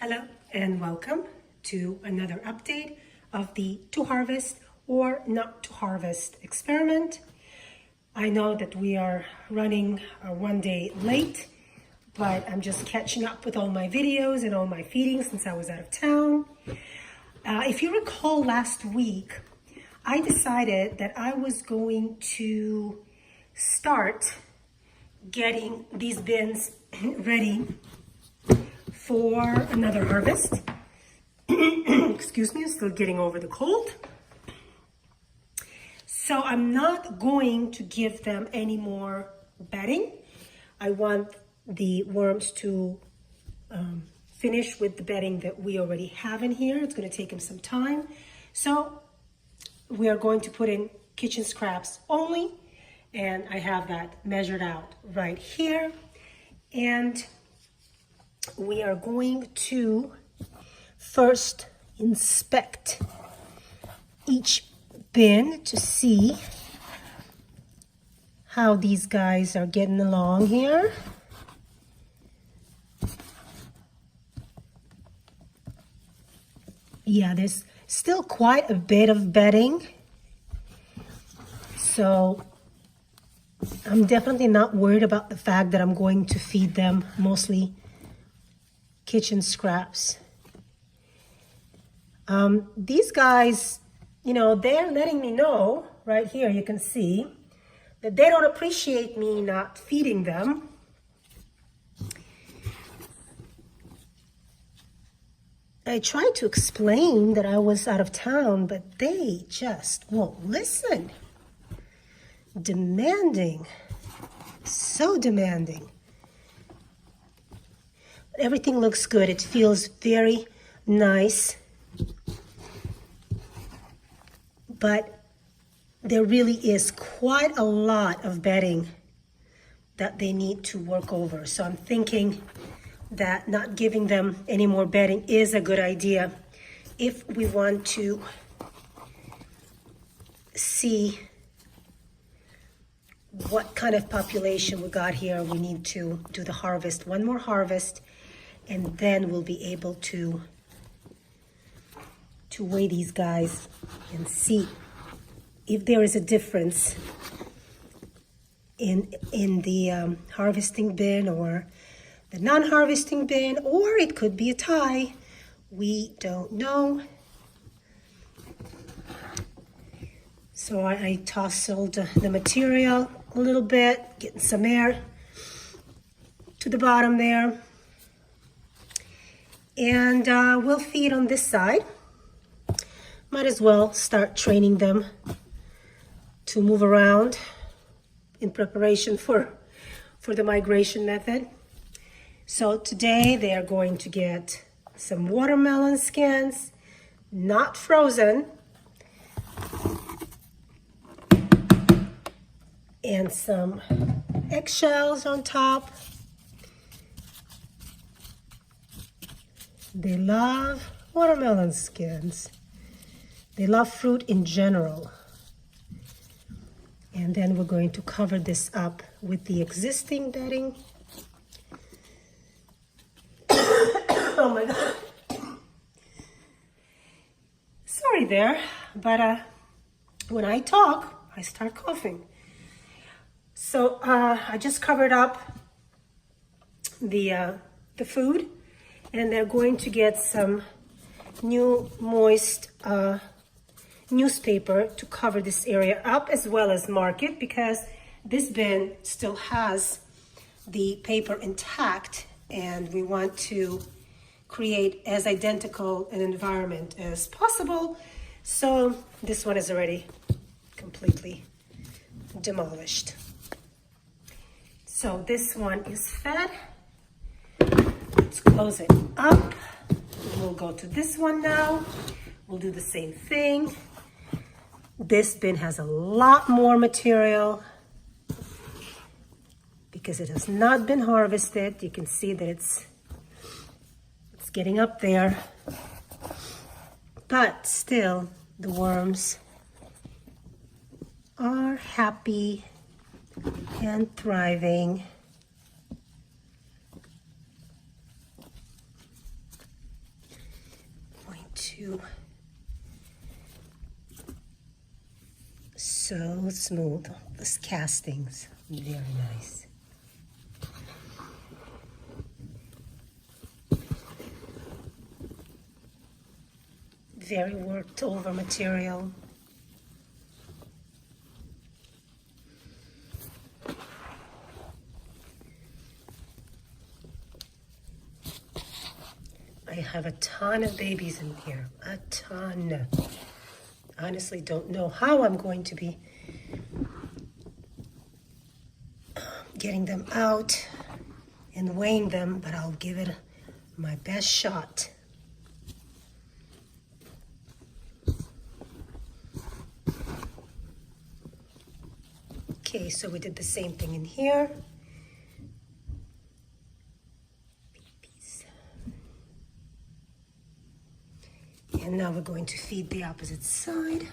Hello and welcome to another update of the to harvest or not to harvest experiment. I know that we are running one day late, but I'm just catching up with all my videos and all my feedings since I was out of town. If you recall last week, I decided that I was going to start getting these bins ready for another harvest. Excuse me, I'm still getting over the cold. So I'm not going to give them any more bedding. I want the worms to finish with the bedding that we already have in here. It's going to take them some time. So we are going to put in kitchen scraps only. And I have that measured out right here. And we are going to first inspect each bin to see how these guys are getting along here. Yeah, there's still quite a bit of bedding. So I'm definitely not worried about the fact that I'm going to feed them mostly kitchen scraps. These guys, you know, they're letting me know, right here you can see, that they don't appreciate me not feeding them. I tried to explain that I was out of town, but they just won't listen. Demanding, so demanding. Everything looks good. It feels very nice. But there really is quite a lot of bedding that they need to work over. So I'm thinking that not giving them any more bedding is a good idea if we want to see what kind of population we got here. We need to do the harvest, one more harvest, and then we'll be able to weigh these guys and see if there is a difference in the harvesting bin or the non-harvesting bin, or it could be a tie. We don't know. So I tousled the material a little bit, getting some air to the bottom there. And we'll feed on this side. Might as well start training them to move around in preparation for the migration method. So today they are going to get some watermelon skins, not frozen, and some eggshells on top. They love watermelon skins. They love fruit in general. And then we're going to cover this up with the existing bedding. Oh my God. Sorry there, but when I talk, I start coughing. So I just covered up the food, and they're going to get some new moist newspaper to cover this area up, as well as mark it, because this bin still has the paper intact, and we want to create as identical an environment as possible. So this one is already completely demolished. So this one is fed. Let's close it up. We'll go to this one now. We'll do the same thing. This bin has a lot more material because it has not been harvested. You can see that it's getting up there, but still the worms are happy and thriving. too. So smooth. These castings, very nice. Very worked over material. I have a ton of babies in here, a ton. Honestly, don't know how I'm going to be getting them out and weighing them, but I'll give it my best shot. Okay, so we did the same thing in here. And now we're going to feed the opposite side.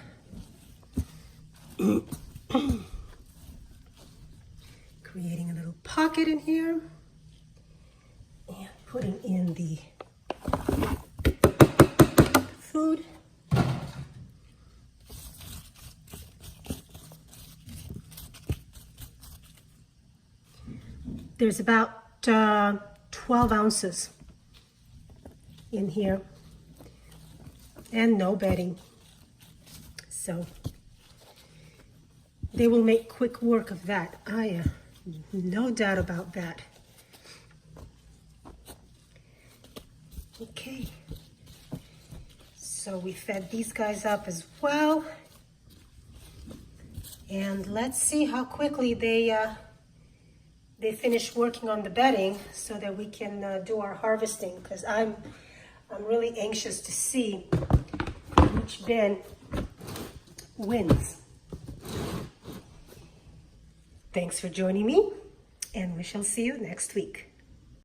Creating a little pocket in here. And putting in the food. There's about 12 ounces in here. And no bedding. So they will make quick work of that. I no doubt about that. Okay. So we fed these guys up as well. And let's see how quickly they finish working on the bedding so that we can do our harvesting, because I'm really anxious to see which bin wins. Thanks for joining me, and we shall see you next week.